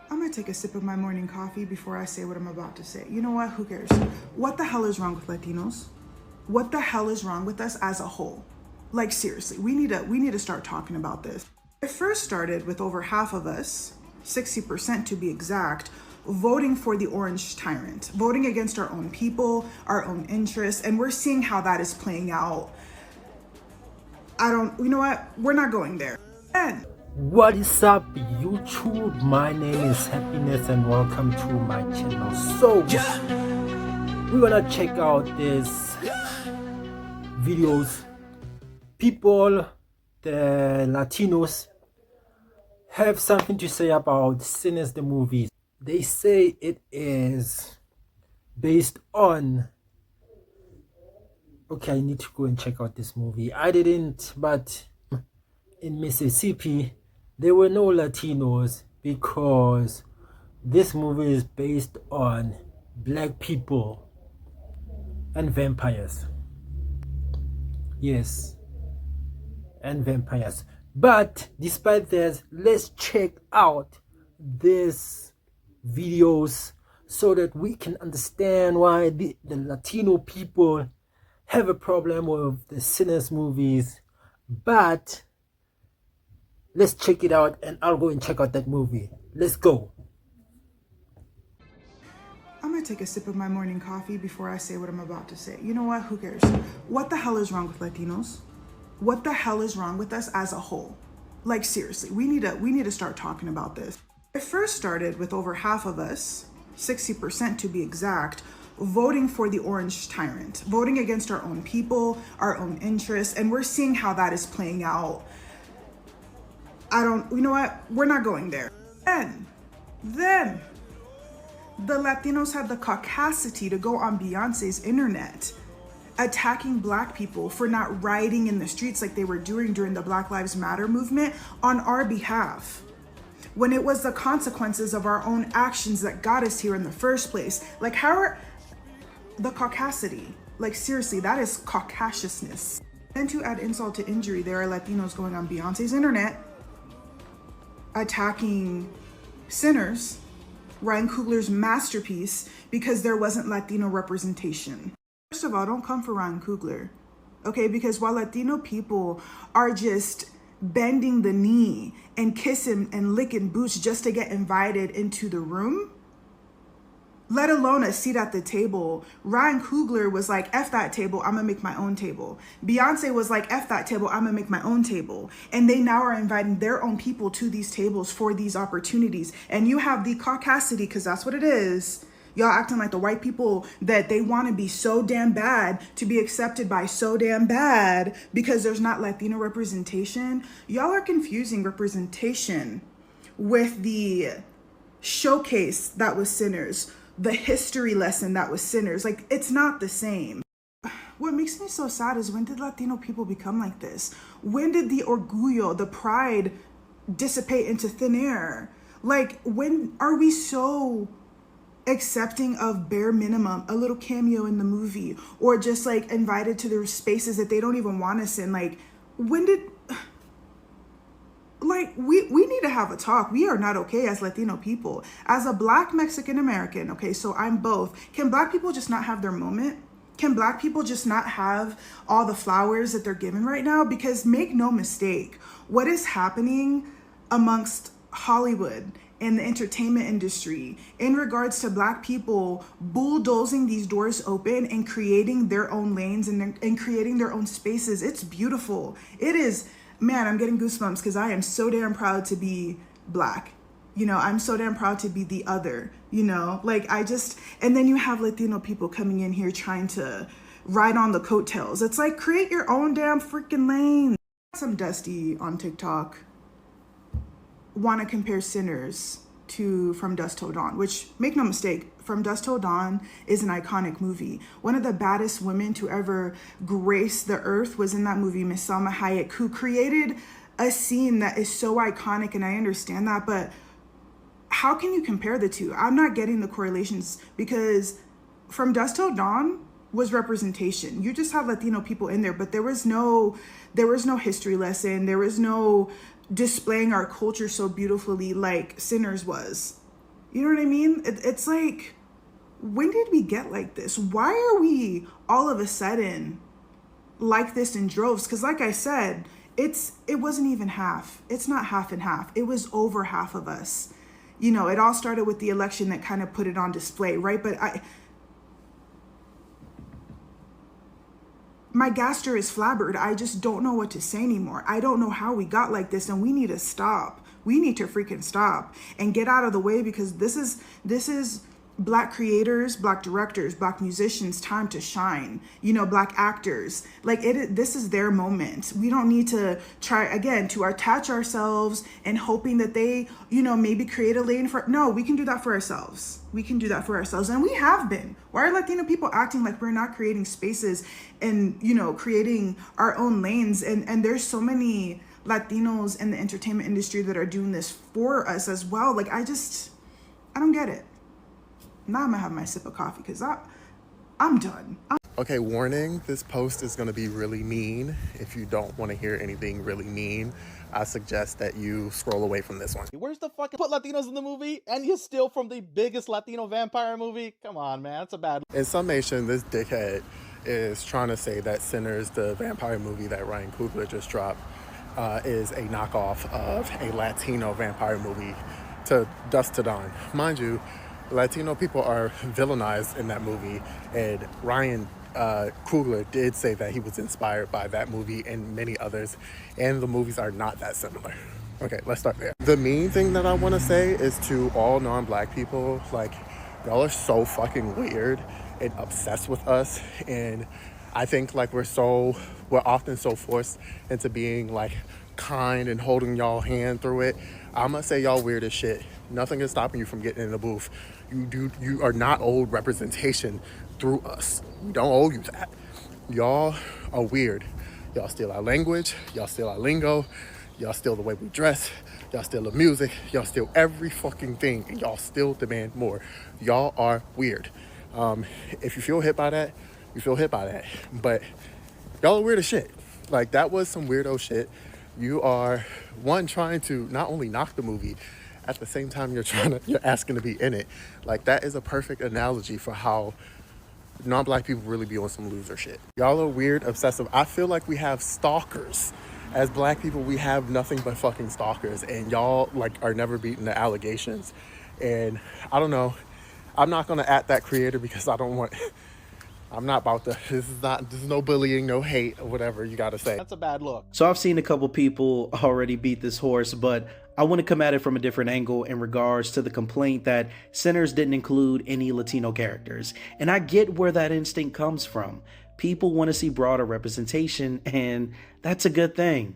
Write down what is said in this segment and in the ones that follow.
I'm gonna take a sip of my morning coffee before I say what I'm about to say. You know what? Who cares? What the hell is wrong with Latinos? What the hell is wrong with us as a whole? Like seriously, we need to start talking about this. It first started with over half of us, 60% to be exact, voting for the orange tyrant, voting against our own people, our own interests, and we're seeing how that is playing out. You know what? We're not going there. And What is up, YouTube? My name is Happiness and welcome to my channel. So we're gonna check out these videos. People, the Latinos, have something to say about Sinners the movie. They say it is based on... Okay, I need to go and check out this movie. I didn't, but in Mississippi there were no Latinos because this movie is based on black people and vampires. Yes, and vampires. But despite that, let's check out these videos so that we can understand why the Latino people have a problem with the Sinners movies. But let's check it out and I'll go and check out that movie. Let's go. I'm gonna take a sip of my morning coffee before I say what I'm about to say. You know what? Who cares? What the hell is wrong with Latinos? What the hell is wrong with us as a whole? Like seriously, we need to start talking about this. It first started with over half of us, 60% to be exact, voting for the orange tyrant, voting against our own people, our own interests, and we're seeing how that is playing out. You know what? We're not going there. And then the Latinos had the caucasity to go on Beyonce's internet attacking black people for not rioting in the streets like they were doing during the Black Lives Matter movement on our behalf, when it was the consequences of our own actions that got us here in the first place. Like, how are the caucasity? Like seriously, that is caucasousness. And to add insult to injury, there are Latinos going on Beyonce's internet attacking Sinners, Ryan Coogler's masterpiece, because there wasn't Latino representation. First of all, don't come for Ryan Coogler, okay? Because while Latino people are just bending the knee and kissing and licking boots just to get invited into the room, let alone a seat at the table, Ryan Coogler was like, F that table, I'm gonna make my own table. Beyonce was like, F that table, I'm gonna make my own table. And they now are inviting their own people to these tables for these opportunities. And you have the caucasity, because that's what it is. Y'all acting like the white people that they want to be so damn bad to be accepted by so damn bad because there's not Latino representation. Y'all are confusing representation with the showcase that was Sinners, the history lesson that was Sinners. Like, it's not the same. What makes me so sad is, when did Latino people become like this? When did the orgullo, the pride, dissipate into thin air? Like, when are we so accepting of bare minimum, a little cameo in the movie, or just like invited to their spaces that they don't even want us in? Like, when did... Like, we need to have a talk. We are not okay as Latino people. As a Black Mexican American, okay, so I'm both. Can Black people just not have their moment? Can Black people just not have all the flowers that they're given right now? Because make no mistake, what is happening amongst Hollywood and the entertainment industry in regards to Black people bulldozing these doors open and creating their own lanes and creating their own spaces, it's beautiful. It is... Man, I'm getting goosebumps because I am so damn proud to be Black. You know, I'm so damn proud to be the other, you know, like and then you have Latino people coming in here trying to ride on the coattails. It's like, create your own damn freaking lane. Some Dusty on TikTok want to compare Sinners to From Dusk Till Dawn, which, make no mistake, From Dusk Till Dawn is an iconic movie. One of the baddest women to ever grace the earth was in that movie, Miss Salma Hayek, who created a scene that is so iconic, and I understand that, but how can you compare the two? I'm not getting the correlations, because From Dusk Till Dawn was representation. You just have Latino people in there, but there was no history lesson. There was no displaying our culture so beautifully like Sinners was. You know what I mean? It's like, when did we get like this? Why are we all of a sudden like this in droves? Because like I said, it wasn't even half. It's not half and half. It was over half of us. You know, it all started with the election that kind of put it on display, right? But my gaster is flabbered. I just don't know what to say anymore. I don't know how we got like this, and we need to stop. We need to freaking stop and get out of the way, because this is Black creators, Black directors, Black musicians' time to shine. You know, Black actors. Like, this is their moment. We don't need to try again to attach ourselves and hoping that they, you know, maybe create a lane for. No, we can do that for ourselves. We can do that for ourselves, and we have been. Why are Latino people acting like we're not creating spaces and, you know, creating our own lanes? And there's so many Latinos in the entertainment industry that are doing this for us as well. Like, I don't get it. Now I'm gonna have my sip of coffee, because I'm done. Okay, warning, this post is gonna be really mean. If you don't wanna hear anything really mean, I suggest that you scroll away from this one. Where's the fucking put Latinos in the movie and you steal from the biggest Latino vampire movie? Come on, man, that's a bad. In summation, this dickhead is trying to say that Sinners, the vampire movie that Ryan Coogler just dropped, is a knockoff of a Latino vampire movie to dusk to dawn. Mind you, Latino people are villainized in that movie, and Ryan Coogler did say that he was inspired by that movie and many others, and the movies are not that similar. Okay, let's start there. The main thing that I want to say is to all non-Black people, like, y'all are so fucking weird and obsessed with us, and I think like we're often so forced into being like kind and holding y'all hand through it. I'm gonna say y'all weird as shit. Nothing is stopping you from getting in the booth. You are not owed representation through us. We don't owe you that. Y'all are weird. Y'all steal our language. Y'all steal our lingo. Y'all steal the way we dress. Y'all steal the music. Y'all steal every fucking thing, and y'all still demand more. Y'all are weird. If you feel hit by that, you feel hit by that. But y'all are weird as shit. Like, that was some weirdo shit. You are, one, trying to not only knock the movie, at the same time you're asking to be in it. Like, that is a perfect analogy for how non-Black people really be on some loser shit. Y'all are weird, obsessive. I feel like we have stalkers. As Black people, we have nothing but fucking stalkers, and y'all like are never beating the allegations. And I don't know, I'm not gonna at that creator because I'm not about to, this is no bullying, no hate, or whatever you gotta say. That's a bad look. So I've seen a couple people already beat this horse, but I want to come at it from a different angle in regards to the complaint that Sinners didn't include any Latino characters. And I get where that instinct comes from. People want to see broader representation, and that's a good thing.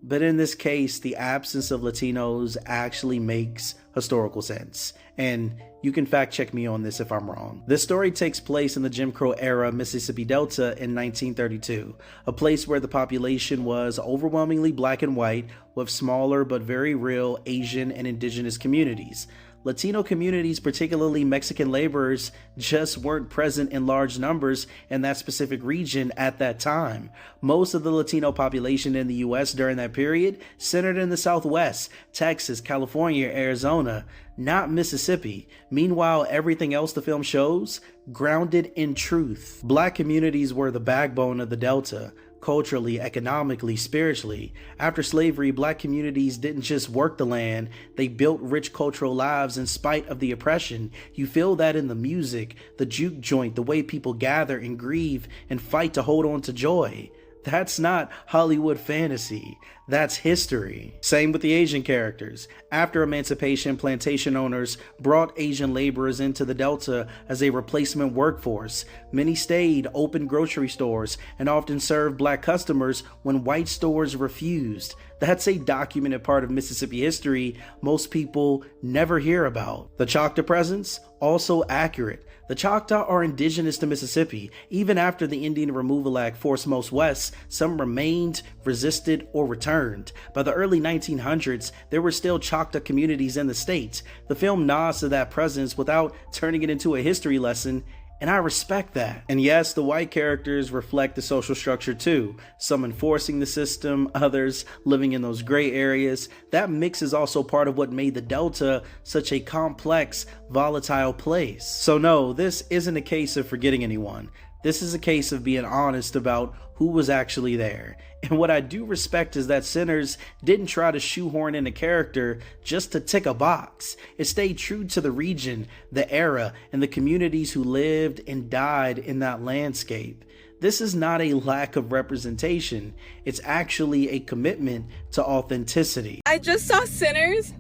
But in this case, the absence of Latinos actually makes historical sense. And you can fact check me on this if I'm wrong. This story takes place in the Jim Crow era Mississippi Delta in 1932, a place where the population was overwhelmingly Black and white, with smaller but very real Asian and indigenous communities. Latino communities, particularly Mexican laborers, just weren't present in large numbers in that specific region at that time. Most of the Latino population in the US during that period centered in the Southwest, Texas, California, Arizona, not Mississippi. Meanwhile, everything else the film shows, grounded in truth. Black communities were the backbone of the Delta. Culturally, economically, spiritually. After slavery, Black communities didn't just work the land, they built rich cultural lives in spite of the oppression. You feel that in the music, the juke joint, the way people gather and grieve and fight to hold on to joy. That's not Hollywood fantasy. That's history. Same with the Asian characters. After emancipation, plantation owners brought Asian laborers into the Delta as a replacement workforce. Many stayed, opened grocery stores, and often served Black customers when white stores refused. That's a documented part of Mississippi history most people never hear about. The Choctaw presence, also accurate. The Choctaw are indigenous to Mississippi. Even after the Indian Removal Act forced most west, some remained, resisted, or returned. By the early 1900s, there were still Choctaw communities in the state. The film nods to that presence without turning it into a history lesson, and I respect that. And yes, the white characters reflect the social structure too, some enforcing the system, others living in those gray areas. That mix is also part of what made the Delta such a complex, volatile place. So no, this isn't a case of forgetting anyone. This is a case of being honest about who was actually there. And what I do respect is that Sinners didn't try to shoehorn in a character just to tick a box. It stayed true to the region, the era, and the communities who lived and died in that landscape. This is not a lack of representation. It's actually a commitment to authenticity. I just saw Sinners.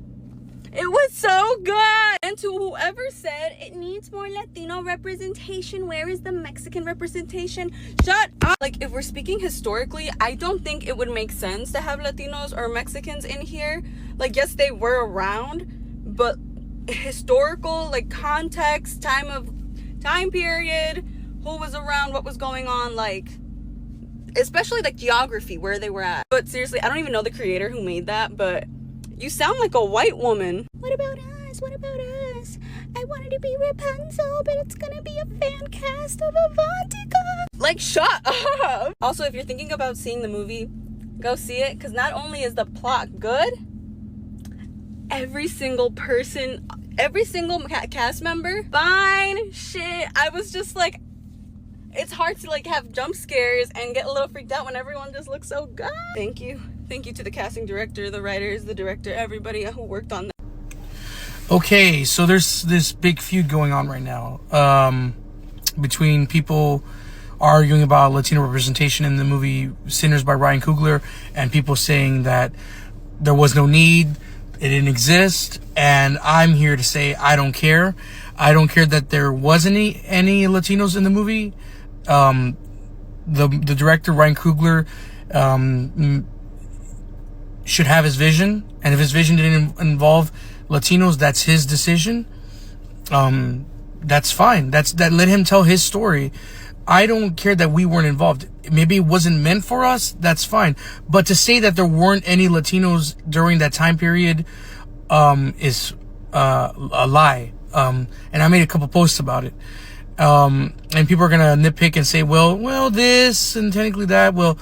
It was so good. And to whoever said it needs more Latino representation, where is the Mexican representation? Shut up. Like, if we're speaking historically, I don't think it would make sense to have Latinos or Mexicans in here. Like, yes, they were around, but historical, like, context, time period, who was around, what was going on, like, especially like geography, where they were at. But seriously, I don't even know the creator who made that, but you sound like a white woman. What about us? What about us? I wanted to be Rapunzel, but it's gonna be a fan cast of Avantika. Like, shut up. Also, if you're thinking about seeing the movie, go see it, because not only is the plot good, every single person, every single cast member, fine shit. I was just like, it's hard to like have jump scares and get a little freaked out when everyone just looks so good. Thank you to the casting director, the writers, the director, everybody who worked on that. Okay, so there's this big feud going on right now between people arguing about Latino representation in the movie Sinners by Ryan Coogler, and people saying that there was no need, it didn't exist. And I'm here to say I don't care. I don't care that there wasn't any Latinos in the movie. The director, Ryan Coogler, should have his vision, and if his vision didn't involve Latinos, that's his decision. That's fine. Let him tell his story. I don't care that we weren't involved. Maybe it wasn't meant for us. That's fine. But to say that there weren't any Latinos during that time period is a lie. And I made a couple posts about it. And people are gonna nitpick and say, well, this and technically that. Well,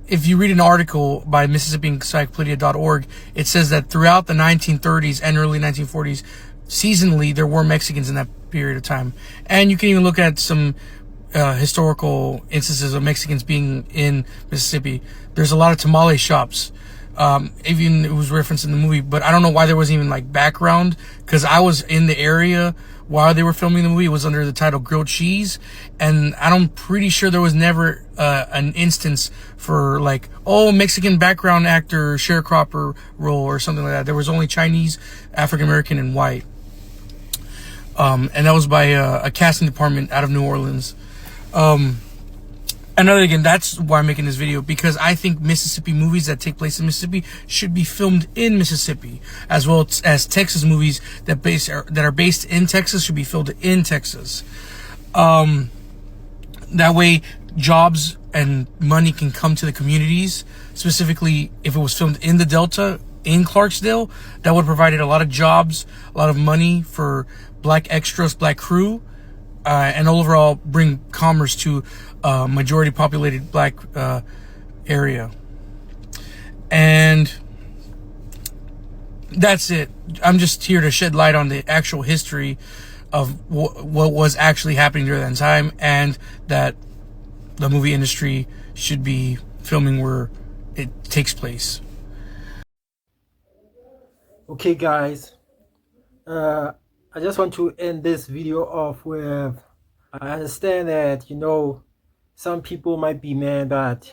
if you read an article by MississippiEncyclopedia.org, it says that throughout the 1930s and early 1940s, seasonally, there were Mexicans in that period of time. And you can even look at some historical instances of Mexicans being in Mississippi. There's a lot of tamale shops. Even it was referenced in the movie, but I don't know why there wasn't even like background, because I was in the area while they were filming the movie. It was under the title Grilled Cheese, and I'm pretty sure there was never an instance for like, Mexican background actor sharecropper role or something like that. There was only Chinese, African American, and white, and that was by a casting department out of New Orleans. Again, that's why I'm making this video, because I think Mississippi movies that take place in Mississippi should be filmed in Mississippi, as well as Texas movies that are based in Texas should be filmed in Texas. That way, jobs and money can come to the communities. Specifically, if it was filmed in the Delta, in Clarksdale, that would have provided a lot of jobs, a lot of money for black extras, black crew, and overall bring commerce to majority populated black area. And that's it. I'm just here to shed light on the actual history of what was actually happening during that time, and that the movie industry should be filming where it takes place. Okay guys, I just want to end this video off with, I understand that, some people might be mad, but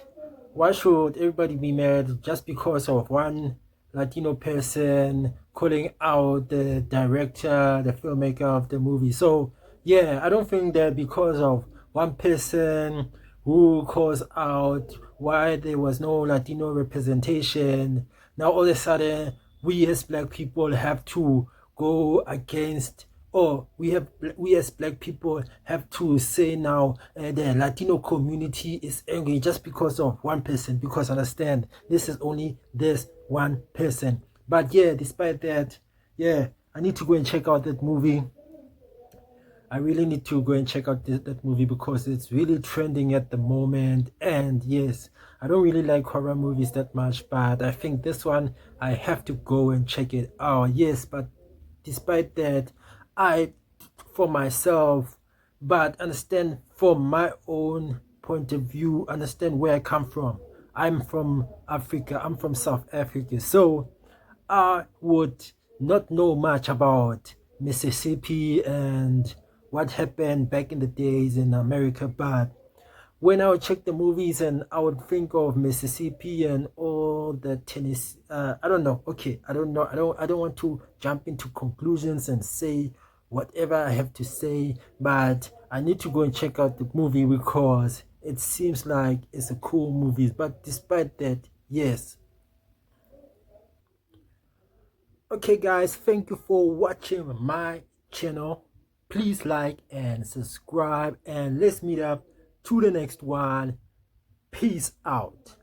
why should everybody be mad just because of one Latino person calling out the director, the filmmaker of the movie? So yeah, I don't think that because of one person who calls out why there was no Latino representation, now all of a sudden we as black people have to go against, or we as black people have to say now the Latino community is angry just because of one person. Because understand, this is only this one person. But yeah, despite that, yeah, I need to go and check out that movie. I really need to go and check out that movie because it's really trending at the moment. And yes, I don't really like horror movies that much, but I think this one I have to go and check it out. Yes, but despite that, I, for myself, but understand from my own point of view, understand where I come from. I'm from Africa, I'm from South Africa, so I would not know much about Mississippi and what happened back in the days in America, but when I would check the movies and I would think of Mississippi and all the tennis, I don't know. Okay, I don't know. I don't want to jump into conclusions and say whatever I have to say, but I need to go and check out the movie because it seems like it's a cool movie. But despite that, yes. Okay, guys, thank you for watching my channel. Please like and subscribe, and let's meet up to the next one. Peace out.